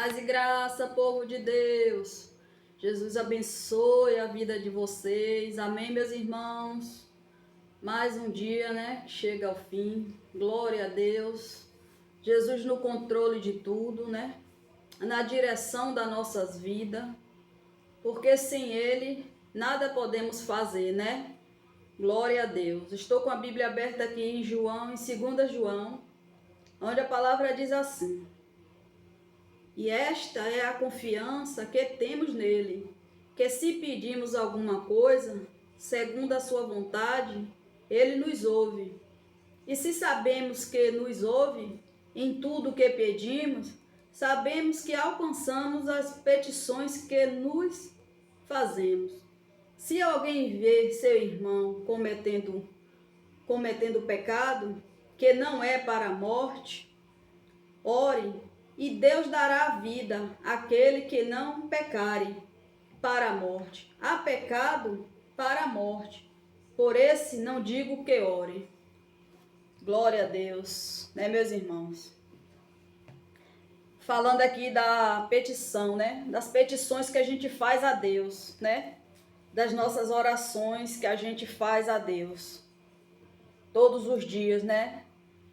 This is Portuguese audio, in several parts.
Paz e graça, povo de Deus. Jesus abençoe a vida de vocês. Amém, meus irmãos. Mais um dia, né? Chega ao fim. Glória a Deus. Jesus no controle de tudo, né? Na direção das nossas vidas. Porque sem Ele, nada podemos fazer, né? Glória a Deus. Estou com a Bíblia aberta aqui em João, em 2 João, onde a palavra diz assim: e esta é a confiança que temos nele, que se pedimos alguma coisa, segundo a sua vontade, ele nos ouve. E se sabemos que nos ouve em tudo o que pedimos, sabemos que alcançamos as petições que nos fazemos. Se alguém vê seu irmão cometendo pecado, que não é para a morte, ore, e Deus dará vida àquele que não pecare para a morte. Há pecado para a morte. Por esse não digo que ore. Glória a Deus, né, meus irmãos? Falando aqui da petição, né? Das petições que a gente faz a Deus, né? Das nossas orações que a gente faz a Deus. Todos os dias, né?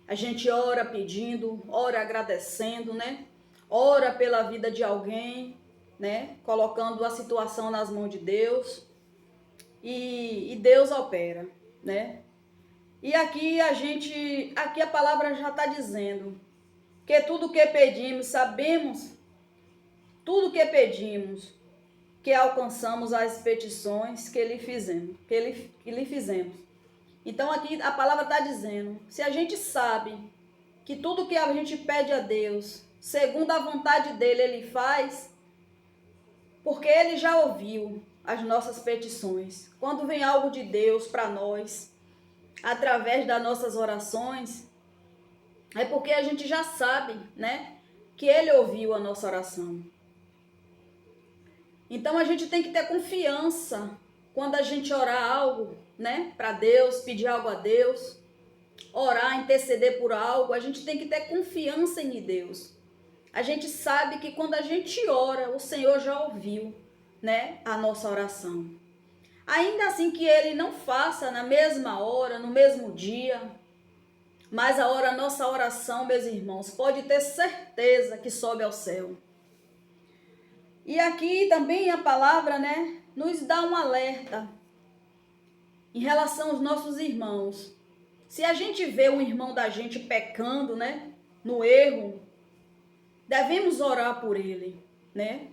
A gente ora pedindo, ora agradecendo, né? Ora pela vida de alguém, né? Colocando a situação nas mãos de Deus. E Deus opera, né? E aqui a palavra já está dizendo que tudo que pedimos, sabemos, tudo que pedimos, que alcançamos as petições que lhe fizemos. Então aqui a palavra está dizendo, se a gente sabe que tudo que a gente pede a Deus, segundo a vontade dele, ele faz, porque ele já ouviu as nossas petições. Quando vem algo de Deus para nós, através das nossas orações, é porque a gente já sabe, né, que ele ouviu a nossa oração. Então a gente tem que ter confiança quando a gente orar algo, né, para Deus, pedir algo a Deus, orar, interceder por algo, a gente tem que ter confiança em Deus. A gente sabe que quando a gente ora, o Senhor já ouviu, né, a nossa oração. Ainda assim que ele não faça na mesma hora, no mesmo dia, mas a nossa oração, meus irmãos, pode ter certeza que sobe ao céu. E aqui também a palavra, né, nos dá um alerta em relação aos nossos irmãos. Se a gente vê um irmão da gente pecando, né, no erro, devemos orar por ele, né?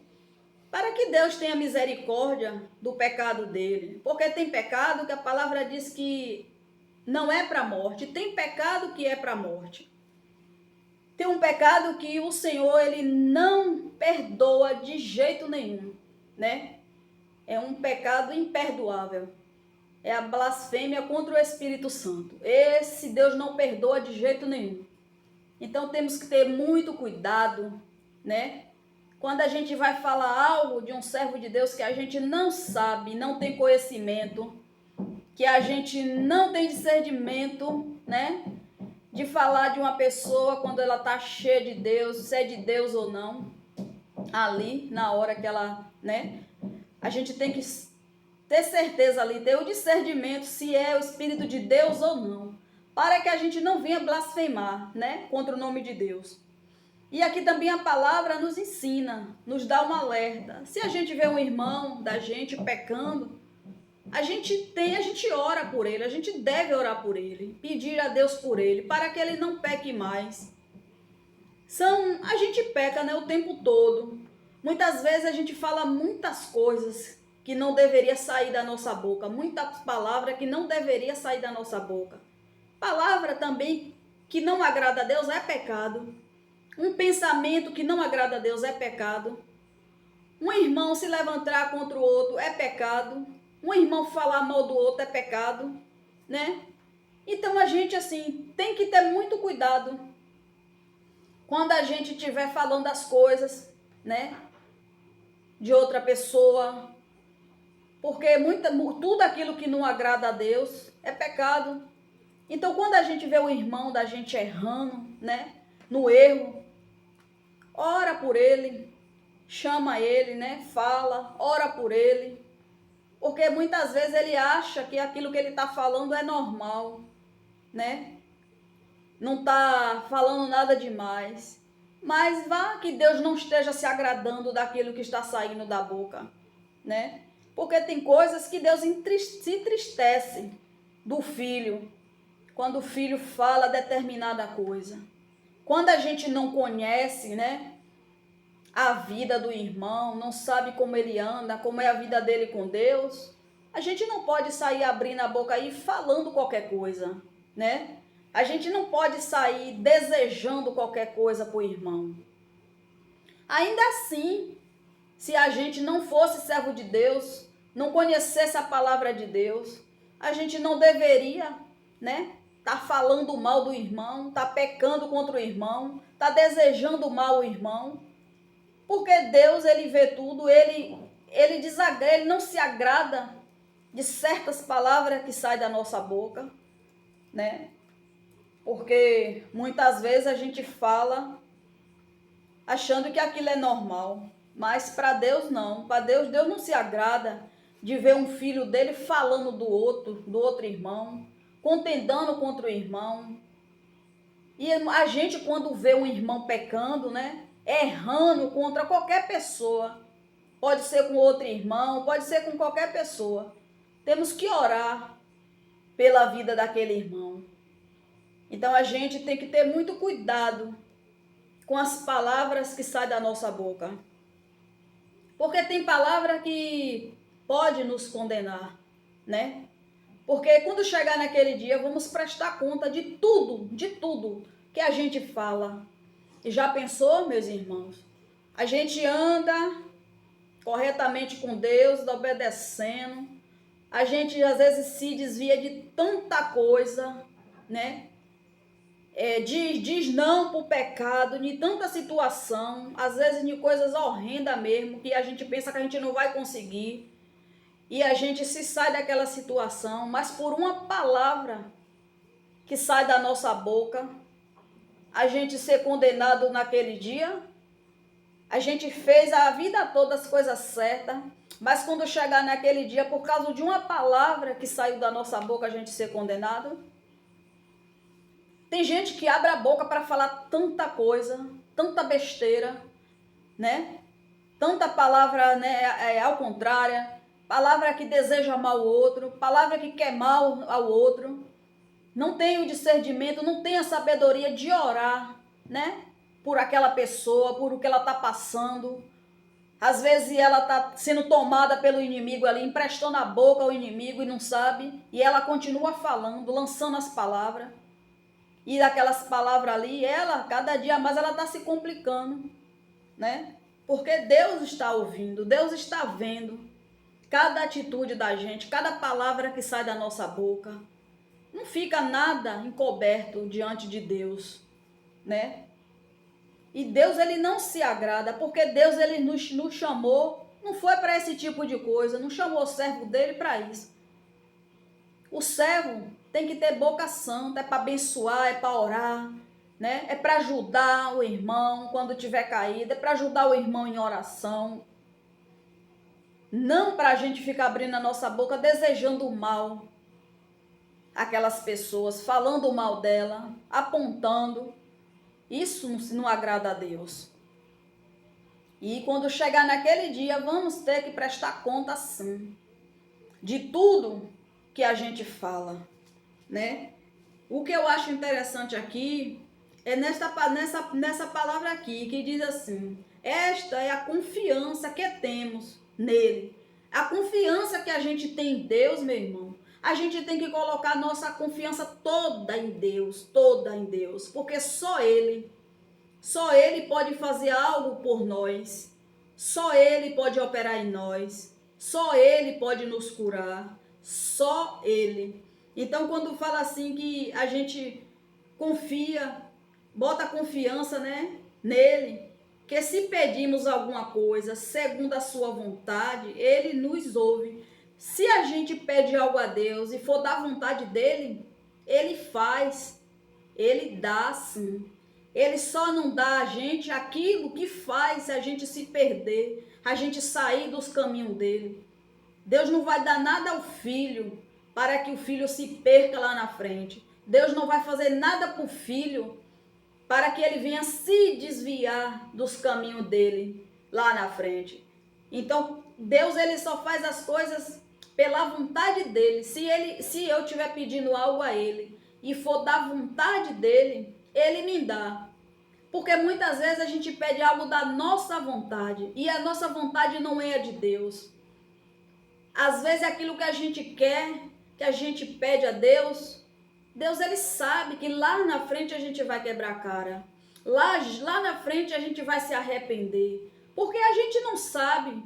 Para que Deus tenha misericórdia do pecado dele. Porque tem pecado que a palavra diz que não é para a morte. Tem pecado que é para a morte. Tem um pecado que o Senhor, ele não perdoa de jeito nenhum, né? É um pecado imperdoável. É a blasfêmia contra o Espírito Santo. Esse Deus não perdoa de jeito nenhum. Então temos que ter muito cuidado, né? Quando a gente vai falar algo de um servo de Deus que a gente não sabe, não tem conhecimento, que a gente não tem discernimento, né? De falar de uma pessoa quando ela está cheia de Deus, se é de Deus ou não, ali, na hora que ela, né? A gente tem que ter certeza ali, ter o discernimento se é o Espírito de Deus ou não, para que a gente não venha blasfemar, né? Contra o nome de Deus. E aqui também a palavra nos ensina, nos dá um alerta. Se a gente vê um irmão da gente pecando, a gente ora por ele, a gente deve orar por ele, pedir a Deus por ele, para que ele não peque mais. A gente peca, né, o tempo todo. Muitas vezes a gente fala muitas coisas que não deveria sair da nossa boca, muitas palavras que não deveria sair da nossa boca. Palavra também que não agrada a Deus é pecado. Um pensamento que não agrada a Deus é pecado. Um irmão se levantar contra o outro é pecado. Um irmão falar mal do outro é pecado, né? Então a gente, assim, tem que ter muito cuidado quando a gente estiver falando as coisas, né, de outra pessoa. Porque tudo aquilo que não agrada a Deus é pecado. Então quando a gente vê o irmão da gente errando, né, no erro, ora por ele, chama ele, né? Fala, ora por ele. Porque muitas vezes ele acha que aquilo que ele está falando é normal, né? Não está falando nada demais. Mas vá que Deus não esteja se agradando daquilo que está saindo da boca, né? Porque tem coisas que Deus se entristece do filho, quando o filho fala determinada coisa. Quando a gente não conhece, né, a vida do irmão, não sabe como ele anda, como é a vida dele com Deus, a gente não pode sair abrindo a boca aí falando qualquer coisa, né? A gente não pode sair desejando qualquer coisa para o irmão. Ainda assim, se a gente não fosse servo de Deus, não conhecesse a palavra de Deus, a gente não deveria, né, tá falando mal do irmão, tá pecando contra o irmão, tá desejando mal ao irmão, porque Deus, ele vê tudo, ele não se agrada de certas palavras que saem da nossa boca, né? Porque muitas vezes a gente fala achando que aquilo é normal, mas para Deus não. Para Deus, Deus não se agrada de ver um filho dele falando do outro irmão, contendendo contra o irmão. E a gente, quando vê um irmão pecando, né, errando contra qualquer pessoa, pode ser com outro irmão, pode ser com qualquer pessoa, temos que orar pela vida daquele irmão. Então a gente tem que ter muito cuidado com as palavras que saem da nossa boca. Porque tem palavra que pode nos condenar, né? Porque quando chegar naquele dia, vamos prestar conta de tudo que a gente fala. E já pensou, meus irmãos? A gente anda corretamente com Deus, obedecendo. A gente às vezes se desvia de tanta coisa, né? Diz não pro pecado, de tanta situação, às vezes de coisas horrendas mesmo, que a gente pensa que a gente não vai conseguir. E a gente se sai daquela situação, mas por uma palavra que sai da nossa boca, a gente ser condenado naquele dia. A gente fez a vida toda as coisas certas, mas quando chegar naquele dia, por causa de uma palavra que saiu da nossa boca, a gente ser condenado. Tem gente que abre a boca para falar tanta coisa, tanta besteira, né? Tanta palavra, né, ao contrário, palavra que deseja mal ao outro, palavra que quer mal ao outro. Não tem o discernimento, não tem a sabedoria de orar, né? Por aquela pessoa, por o que ela está passando. Às vezes ela está sendo tomada pelo inimigo ali, emprestando a boca ao inimigo e não sabe. E ela continua falando, lançando as palavras. E aquelas palavras ali, ela, cada dia mais, ela está se complicando, né? Porque Deus está ouvindo, Deus está vendo cada atitude da gente, cada palavra que sai da nossa boca. Não fica nada encoberto diante de Deus, né? E Deus, ele não se agrada, porque Deus, ele nos chamou, não foi para esse tipo de coisa, não chamou o servo dele para isso. O servo tem que ter boca santa, é para abençoar, é para orar, né? É para ajudar o irmão quando tiver caído, é para ajudar o irmão em oração. Não para a gente ficar abrindo a nossa boca desejando o mal aquelas pessoas, falando mal dela, apontando. Isso não agrada a Deus. E quando chegar naquele dia, vamos ter que prestar conta sim de tudo que a gente fala, né? O que eu acho interessante aqui é nessa palavra aqui, que diz assim: esta é a confiança que temos nele. A confiança que a gente tem em Deus, meu irmão. A gente tem que colocar nossa confiança toda em Deus, porque só Ele pode fazer algo por nós, só Ele pode operar em nós, só Ele pode nos curar, só Ele. Então, quando fala assim que a gente confia, bota confiança, né, nele, que se pedimos alguma coisa segundo a sua vontade, Ele nos ouve. Se a gente pede algo a Deus e for da vontade dele, Ele faz, Ele dá sim. Ele só não dá a gente aquilo que faz a gente se perder, a gente sair dos caminhos dele. Deus não vai dar nada ao filho para que o filho se perca lá na frente. Deus não vai fazer nada para o filho para que ele venha se desviar dos caminhos dele lá na frente. Então, Deus ele só faz as coisas pela vontade dele. Se eu estiver pedindo algo a ele e for da vontade dele, ele me dá. Porque muitas vezes a gente pede algo da nossa vontade e a nossa vontade não é a de Deus. Às vezes aquilo que a gente quer, que a gente pede a Deus, Deus ele sabe que lá na frente a gente vai quebrar a cara. Lá na frente a gente vai se arrepender. Porque a gente não sabe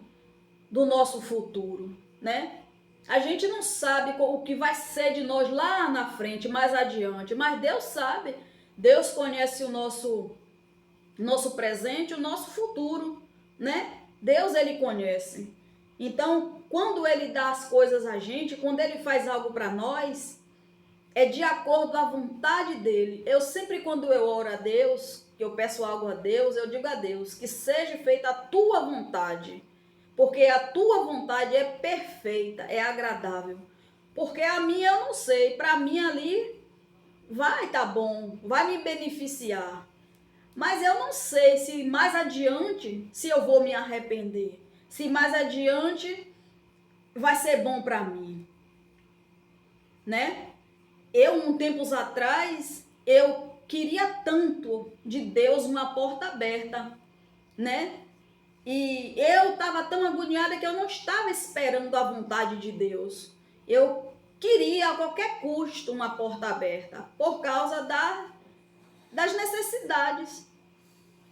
do nosso futuro, né? A gente não sabe o que vai ser de nós lá na frente, mais adiante. Mas Deus sabe. Deus conhece o nosso presente, o nosso futuro, né? Deus ele conhece. Então, quando ele dá as coisas a gente, quando ele faz algo para nós, é de acordo com a vontade dele. Eu sempre, quando eu oro a Deus, que eu peço algo a Deus, eu digo a Deus, que seja feita a tua vontade. Porque a tua vontade é perfeita, é agradável. Porque a minha eu não sei, para mim ali vai tá bom, vai me beneficiar. Mas eu não sei se mais adiante, se eu vou me arrepender. Se mais adiante vai ser bom para mim, né? Um tempos atrás, eu queria tanto de Deus uma porta aberta, né? E eu estava tão agoniada que eu não estava esperando a vontade de Deus. Eu queria a qualquer custo uma porta aberta, por causa das necessidades.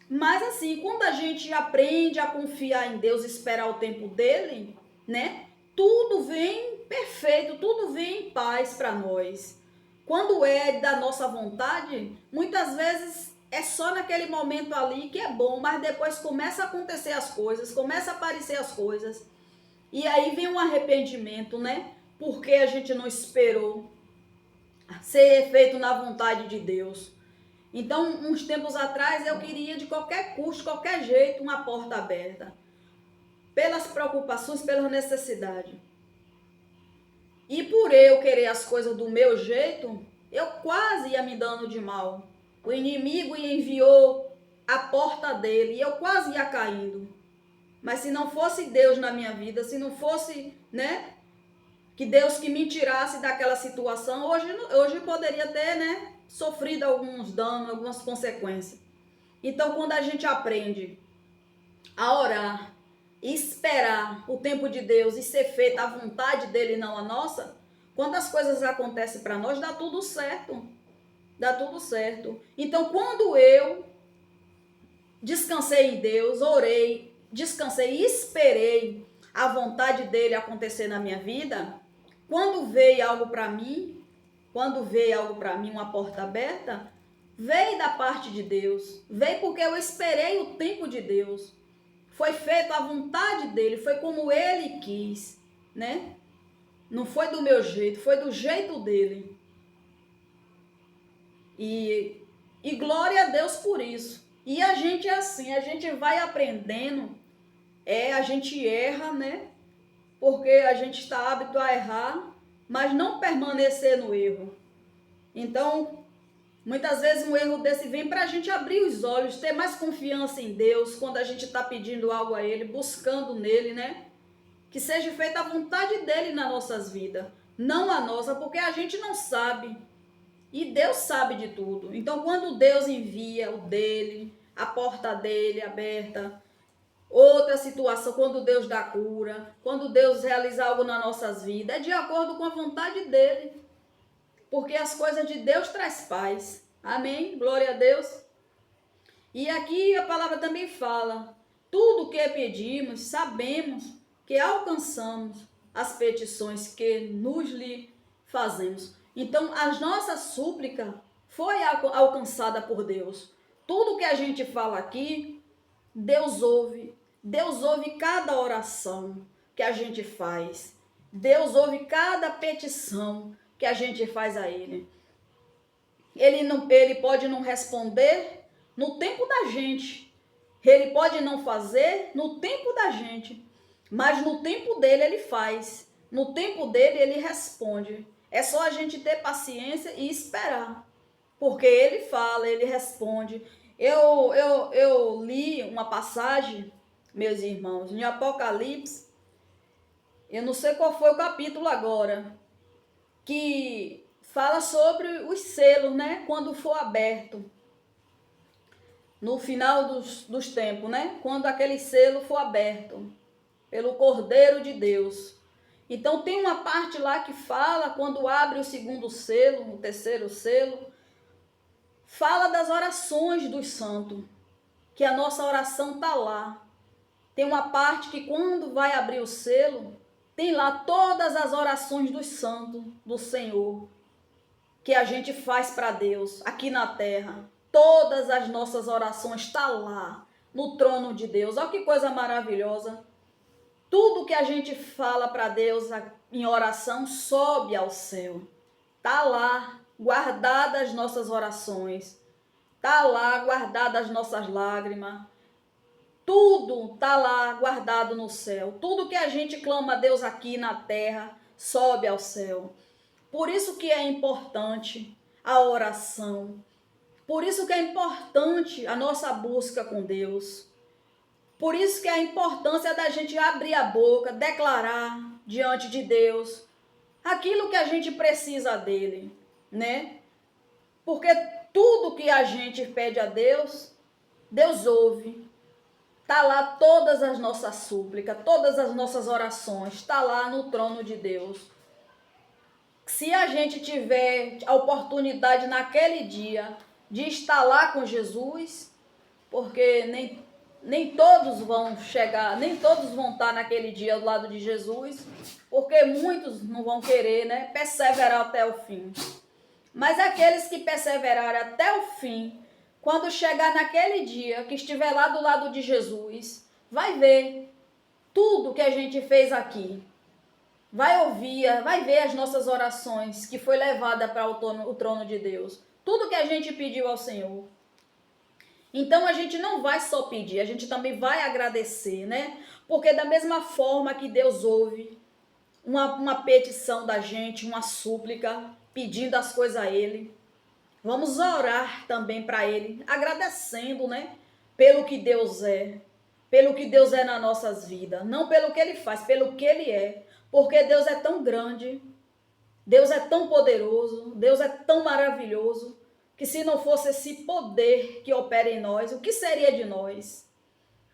Mas assim, quando a gente aprende a confiar em Deus, esperar o tempo dele, né? Tudo vem perfeito, tudo vem em paz para nós. Quando é da nossa vontade, muitas vezes é só naquele momento ali que é bom, mas depois começa a acontecer as coisas, começa a aparecer as coisas. E aí vem um arrependimento, né? Porque a gente não esperou ser feito na vontade de Deus. Então, uns tempos atrás, eu queria de qualquer custo, qualquer jeito, uma porta aberta. Pelas preocupações, pela necessidade. E por eu querer as coisas do meu jeito, eu quase ia me dando de mal. O inimigo enviou a porta dele e eu quase ia caindo. Mas se não fosse Deus na minha vida, se não fosse, né, que Deus que me tirasse daquela situação, hoje poderia ter, né, sofrido alguns danos, algumas consequências. Então, quando a gente aprende a orar, esperar o tempo de Deus e ser feita a vontade dele, não a nossa, quando as coisas acontecem para nós, dá tudo certo. Dá tudo certo. Então, quando eu descansei em Deus, orei, descansei e esperei a vontade dele acontecer na minha vida, quando veio algo para mim, uma porta aberta, veio da parte de Deus, veio porque eu esperei o tempo de Deus, foi feito a vontade dele, foi como ele quis, né? Não foi do meu jeito, foi do jeito dele. E glória a Deus por isso. E a gente é assim, a gente vai aprendendo, a gente erra, né? Porque a gente está apto a errar, mas não permanecer no erro. Então, muitas vezes um erro desse vem para a gente abrir os olhos, ter mais confiança em Deus, quando a gente está pedindo algo a Ele, buscando nele, né? Que seja feita a vontade dele nas nossas vidas, não a nossa, porque a gente não sabe. E Deus sabe de tudo. Então, quando Deus envia o dele, a porta dele aberta, outra situação, quando Deus dá cura, quando Deus realiza algo nas nossas vidas, é de acordo com a vontade dele. Porque as coisas de Deus traz paz. Amém? Glória a Deus. E aqui a palavra também fala, tudo o que pedimos, sabemos que alcançamos as petições que nos lhe fazemos. Então, a nossa súplica foi alcançada por Deus. Tudo que a gente fala aqui, Deus ouve. Deus ouve cada oração que a gente faz. Deus ouve cada petição que a gente faz a Ele. Ele pode não responder no tempo da gente. Ele pode não fazer no tempo da gente, mas no tempo dele ele faz. No tempo dele ele responde. É só a gente ter paciência e esperar. Porque ele fala, ele responde. Eu li uma passagem, meus irmãos, em Apocalipse. Eu não sei qual foi o capítulo agora, que fala sobre os selos, né? Quando for aberto. No final dos tempos, né? Quando aquele selo for aberto pelo Cordeiro de Deus. Então tem uma parte lá que fala, quando abre o segundo selo, o terceiro selo, fala das orações dos santos, que a nossa oração está lá. Tem uma parte que quando vai abrir o selo, tem lá todas as orações dos santos do Senhor, que a gente faz para Deus aqui na terra. Todas as nossas orações estão lá, no trono de Deus. Olha que coisa maravilhosa. Tudo que a gente fala para Deus em oração sobe ao céu. Está lá, guardadas as nossas orações. Está lá, guardadas as nossas lágrimas. Tudo está lá, guardado no céu. Tudo que a gente clama a Deus aqui na terra, sobe ao céu. Por isso que é importante a oração. Por isso que é importante a nossa busca com Deus. Por isso que é a importância da gente abrir a boca, declarar diante de Deus aquilo que a gente precisa dele, né? Porque tudo que a gente pede a Deus, Deus ouve. Está lá todas as nossas súplicas, todas as nossas orações, está lá no trono de Deus. Se a gente tiver a oportunidade naquele dia de estar lá com Jesus, porque nem todos vão chegar, nem todos vão estar naquele dia do lado de Jesus, porque muitos não vão querer, né, perseverar até o fim. Mas aqueles que perseverarem até o fim, quando chegar naquele dia, que estiver lá do lado de Jesus, vai ver tudo que a gente fez aqui. Vai ouvir, vai ver as nossas orações que foi levada para o trono de Deus. Tudo que a gente pediu ao Senhor. Então a gente não vai só pedir, a gente também vai agradecer, né? Porque da mesma forma que Deus ouve uma petição da gente, uma súplica, pedindo as coisas a Ele, vamos orar também para Ele, agradecendo, né? Pelo que Deus é nas nossas vidas. Não pelo que Ele faz, pelo que Ele é. Porque Deus é tão grande, Deus é tão poderoso, Deus é tão maravilhoso, que se não fosse esse poder que opera em nós, o que seria de nós?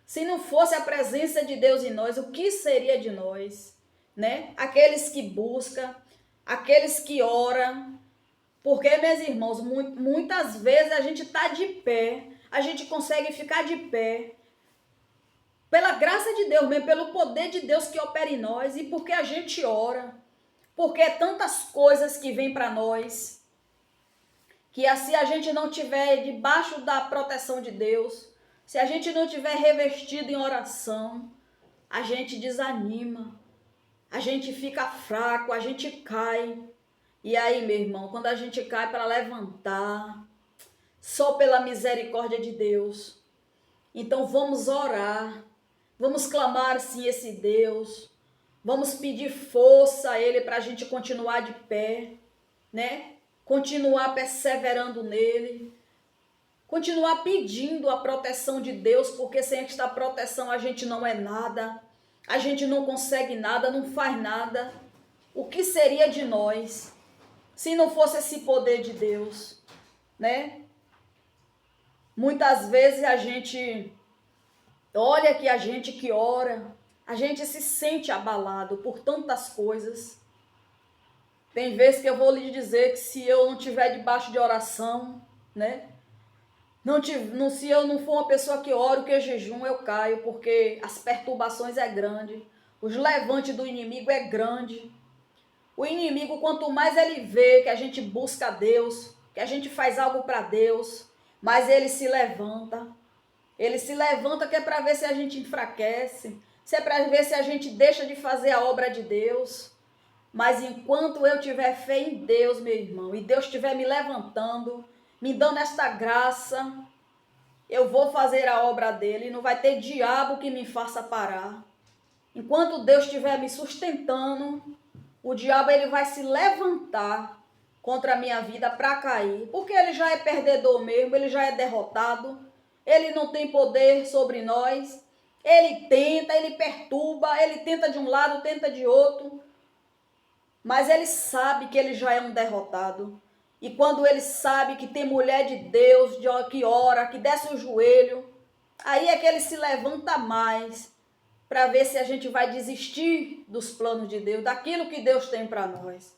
Se não fosse a presença de Deus em nós, o que seria de nós? Né? Aqueles que buscam, aqueles que oram. Porque, meus irmãos, muitas vezes a gente está de pé, a gente consegue ficar de pé, pela graça de Deus mesmo, pelo poder de Deus que opera em nós, e porque a gente ora, porque tantas coisas que vêm para nós, que se a gente não tiver debaixo da proteção de Deus, se a gente não tiver revestido em oração, a gente desanima, a gente fica fraco, a gente cai. E aí, meu irmão, quando a gente cai para levantar, só pela misericórdia de Deus. Então vamos orar, vamos clamar sim esse Deus, vamos pedir força a Ele para a gente continuar de pé, né? Continuar perseverando nele, continuar pedindo a proteção de Deus, porque sem esta proteção a gente não é nada, a gente não consegue nada, não faz nada. O que seria de nós se não fosse esse poder de Deus, né? Muitas vezes a gente olha que a gente que ora, a gente se sente abalado por tantas coisas. Tem vezes que eu vou lhe dizer que se eu não estiver debaixo de oração, né? Se eu não for uma pessoa que ora, que jejum, eu caio, porque as perturbações é grande, os levantes do inimigo é grande. O inimigo, quanto mais ele vê que a gente busca a Deus, que a gente faz algo para Deus, mais ele se levanta. Ele se levanta que é para ver se a gente enfraquece, se é para ver se a gente deixa de fazer a obra de Deus. Mas enquanto eu tiver fé em Deus, meu irmão, e Deus estiver me levantando, me dando esta graça, eu vou fazer a obra dele, não vai ter diabo que me faça parar. Enquanto Deus estiver me sustentando, o diabo ele vai se levantar contra a minha vida para cair, porque ele já é perdedor mesmo, ele já é derrotado, ele não tem poder sobre nós, ele tenta, ele perturba, ele tenta de um lado, tenta de outro, mas ele sabe que ele já é um derrotado. E quando ele sabe que tem mulher de Deus, que ora, que desce o joelho, aí é que ele se levanta mais para ver se a gente vai desistir dos planos de Deus, daquilo que Deus tem para nós.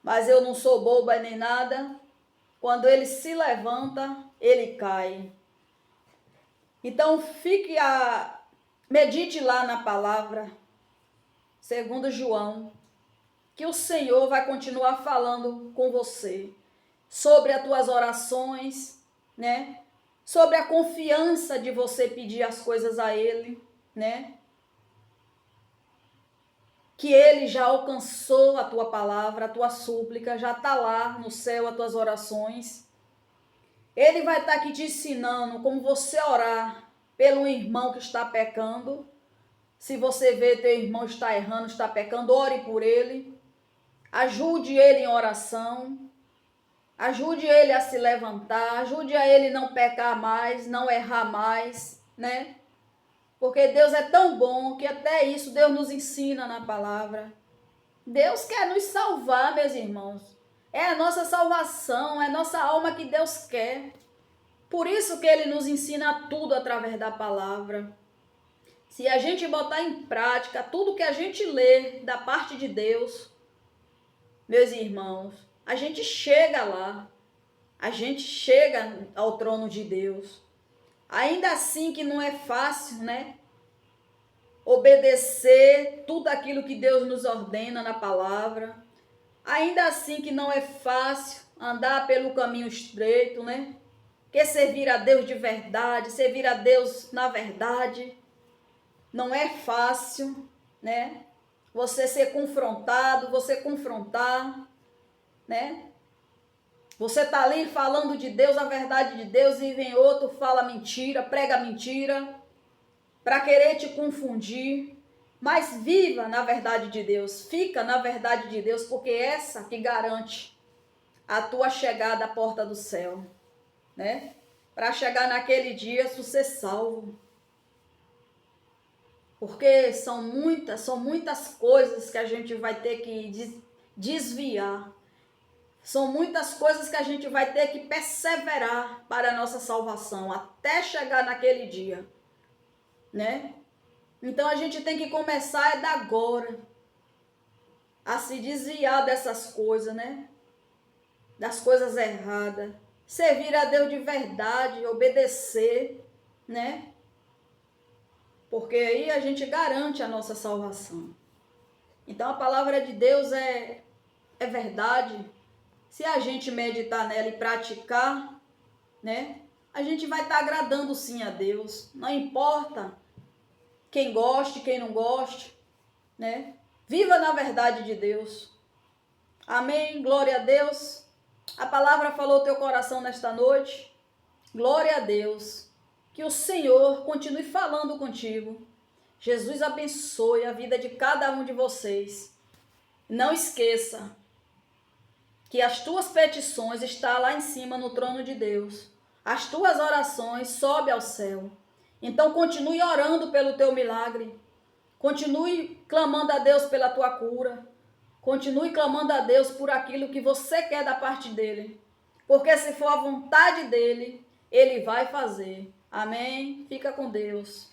Mas eu não sou boba nem nada. Quando ele se levanta, ele cai. Então medite lá na palavra, segundo João, que o Senhor vai continuar falando com você sobre as tuas orações, né? Sobre a confiança de você pedir as coisas a Ele, né? Que Ele já alcançou a tua palavra, a tua súplica, já está lá no céu as tuas orações. Ele vai estar aqui te ensinando como você orar pelo irmão que está pecando. Se você vê teu irmão está errando, está pecando, ore por ele. Ajude ele em oração. Ajude ele a se levantar. Ajude a ele não pecar mais, não errar mais, né? Porque Deus é tão bom que até isso Deus nos ensina na palavra. Deus quer nos salvar, meus irmãos. É a nossa salvação, é a nossa alma que Deus quer. Por isso que Ele nos ensina tudo através da palavra. Se a gente botar em prática tudo que a gente lê da parte de Deus, meus irmãos, a gente chega lá. A gente chega ao trono de Deus. Ainda assim que não é fácil, né? Obedecer tudo aquilo que Deus nos ordena na palavra. Ainda assim que não é fácil andar pelo caminho estreito, né? Que servir a Deus de verdade, servir a Deus na verdade, não é fácil, né? Você ser confrontado, você confrontar, né? Você tá ali falando de Deus, a verdade de Deus, e vem outro, fala mentira, prega mentira, para querer te confundir. Mas viva na verdade de Deus, fica na verdade de Deus, porque é essa que garante a tua chegada à porta do céu, né? Para chegar naquele dia, ser salvo. Porque são muitas coisas que a gente vai ter que desviar. São muitas coisas que a gente vai ter que perseverar para a nossa salvação, até chegar naquele dia, né? Então a gente tem que começar da agora a se desviar dessas coisas, né? Das coisas erradas. Servir a Deus de verdade, obedecer, né? Porque aí a gente garante a nossa salvação. Então a palavra de Deus é verdade. Se a gente meditar nela e praticar, né? A gente vai estar agradando sim a Deus. Não importa quem goste, quem não goste, né? Viva na verdade de Deus. Amém? Glória a Deus. A palavra falou teu coração nesta noite. Glória a Deus. Que o Senhor continue falando contigo. Jesus abençoe a vida de cada um de vocês. Não esqueça que as tuas petições estão lá em cima no trono de Deus. As tuas orações sobem ao céu. Então continue orando pelo teu milagre. Continue clamando a Deus pela tua cura. Continue clamando a Deus por aquilo que você quer da parte dele. Porque se for a vontade dele, ele vai fazer. Amém? Fica com Deus.